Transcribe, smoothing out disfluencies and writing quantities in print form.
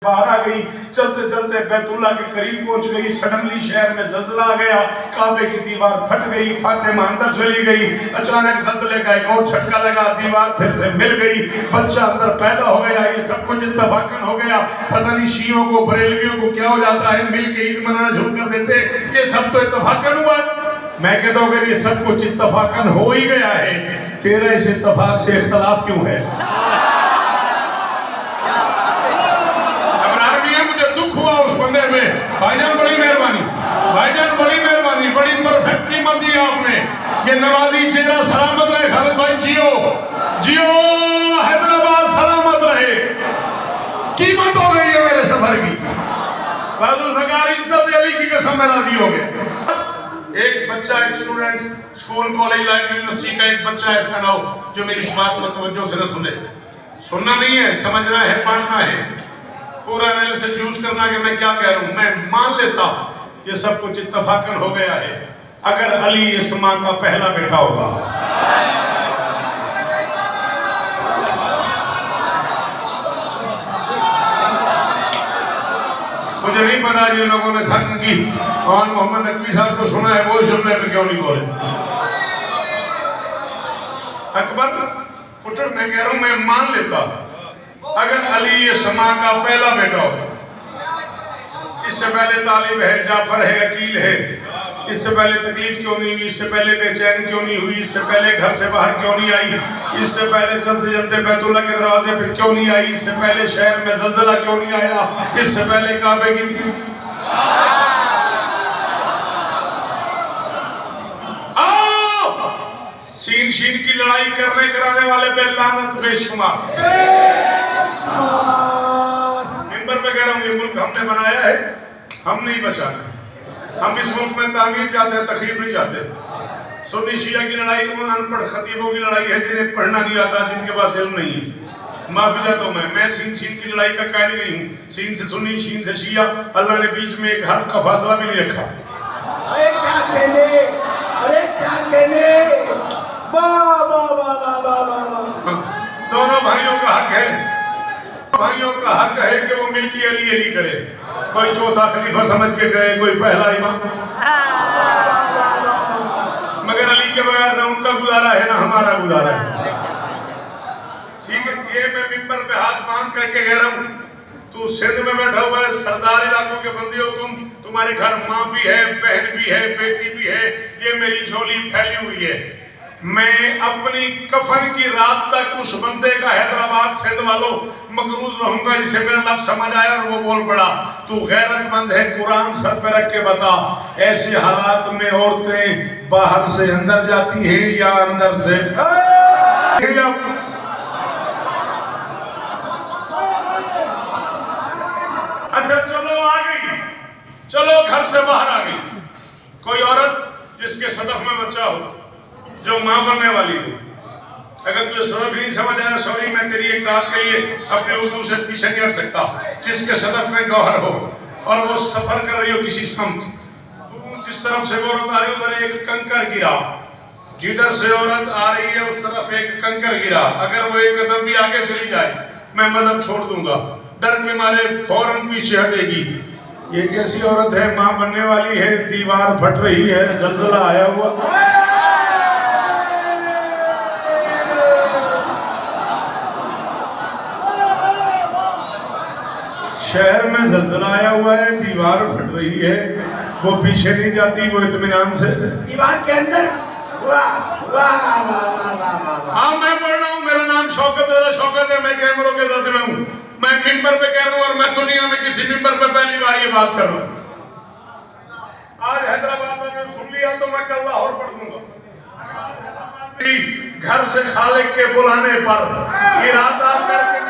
बाहर आ गई, चलते चलते बैतुल्ला के करीब पहुंच गई। सडनली शहर में जल्जला आ गया, काबे की दीवार फट गई, फातिमा अंदर चली गई। अचानक जल्जले का एक और झटका लगा, दीवार फिर से मिल गई, बच्चा अंदर पैदा हो गया। ये सब कुछ इत्तफाकन हो गया। पता नहीं शियों को बरेलवियों को क्या हो जाता है, मिल के ईद मनाना शुरू कर देते। ये सब तो इत्तफाकन हुआ। मैं कहता हूँ अगर ये सब कुछ इत्तफाकन हो ही गया है, तेरा इस इत्तफाक से इख्तलाफ क्यों है? मुझे दुख हुआ उस बंदे में। भाईजान बड़ी मेहरबानी, भाईजान बड़ी मेहरबानी, बड़ी परफेक्ट कीमत दी आपने। ये नवाजी चेहरा सलामत रहे। खालिद भाई जियो जियो, हैदराबाद सलामत रहे। कीमत हो गई है मेरे सफर की। फाजुल फकार इज्जत अली की कसम मेरा दी हो गया। एक बच्चा, एक student, school college life university का एक बच्चा है, इसका नाम, जो मेरी इस बात को तवज्जो से न सुने। सुनना नहीं है, समझना है, पढ़ना है, पूरा एनालिसिस यूज करना कि मैं क्या कह रहा हूं। मैं मान लेता ये सब कुछ इत्तफाकन हो गया है। अगर अली इस मां का पहला बेटा होता, मुझे नहीं पता जिन लोगों ने थक की और मोहम्मद नकवी साहब को सुना है वो इस जुमले में क्यों नहीं बोले। अकबर फुटर मैं कह रहा हूं, मैं मान लेता अगर अली ये समा का पहला बेटा होता। इससे पहले तालिब है, जाफर है, अकील है, इससे पहले तकलीफ क्यों नहीं हुई, इससे पहले बेचैन क्यों नहीं हुई, इससे पहले घर से बाहर क्यों नहीं आई, इससे पहले चलते चलते बैतुल्ला के दरवाजे पे क्यों नहीं आई, इससे पहले शहर में जल्जला क्यों नहीं आया, इससे पहले काबे की सीन शीन की लड़ाई करने कराने वाले पे लानत बेशुमार। मिंबर पे कह रहा हूँ, ये मुल्क हमने बनाया है, हम नहीं बचाना। हम इस मुल्क में तामीर चाहते हैं, तखरीब नहीं चाहते। सुन्नी शिया की लड़ाई उन अनपढ़ खतीबों की लड़ाई है जिन्हें पढ़ना नहीं आता, जिनके पास इल्म नहीं है। माफी चाहता हूँ मैं सीन शीन की लड़ाई का कायल नहीं हूँ। सीन से सुन्नी, शीन से शिया, अल्लाह ने बीच में एक हर्फ का फासला भी नहीं रखा। अरे क्या कहने, अरे क्या कहने, दोनों भाइयों का हक है, भाइयों का हक है कि वो मिलके अली अली करे। कोई चौथा खलीफा समझ के करे, कोई पहला इमाम, मगर अली के बगैर ना उनका गुजारा है ना हमारा गुजारा है। ठीक है, ये मैं मिंबर पे हाथ बांध करके कह रहा हूँ, तू सिंध में बैठा हुआ है, सरदार इलाकों के बंदे हो तुम, तुम्हारे घर माँ भी है, बहन भी है, बेटी भी है, ये मेरी झोली फैली हुई है। मैं अपनी कफन की रात तक उस बंदे का हैदराबाद सिंध वालों मकरूज रहूंगा जिसे मेरा लफ्ज समझ आया और वो बोल पड़ा, तू गैरतमंद है, कुरान सर पे रख के बता, ऐसे हालात में औरतें बाहर से अंदर जाती हैं या अंदर से? अच्छा चलो आ गई, चलो घर से बाहर आ गई। कोई औरत जिसके सदफ में बच्चा हो, जो मां बनने वाली हो, अगर तुझे सदफ नहीं समझ आया, सॉरी, मैं तेरी एक बात के लिए अपने उर्दू से पीछे नहीं हट सकता। जिसके सदफ में गौहर हो और वो सफर कर रही हो किसी समत, तू जिस तरफ से औरत आ रही है उधर एक कंकर गिरा, जिधर से औरत आ रही है उस तरफ एक कंकर गिरा, अगर वो एक कदम भी आगे चली जाए मैं मजहब छोड़ दूंगा, डर के मारे फौरन पीछे हटेगी। ये कैसी औरत है, मां बनने वाली है, दीवार फट रही है, जल्जला आया हुआ, शहर में जल्जला आया हुआ है, दीवार फट रही है, वो पीछे नहीं जाती, वो इत्मीनान से दीवार के अंदर। वाह वाह वाह वाह वाह। हाँ मैं पढ़ रहा हूँ, मेरा नाम शौकत है, शौकत है, मैं कैमरों के साथ में हूँ, मैं मिंबर पे कह रहा हूँ और मैं दुनिया में किसी मिंबर पे पहली बार ये बात कर रहा हूँ। आज हैदराबाद में सुन लिया तो मैं कल लाहौर पढ़ दूंगा। घर से खालिक के बुलाने पर इरादा करके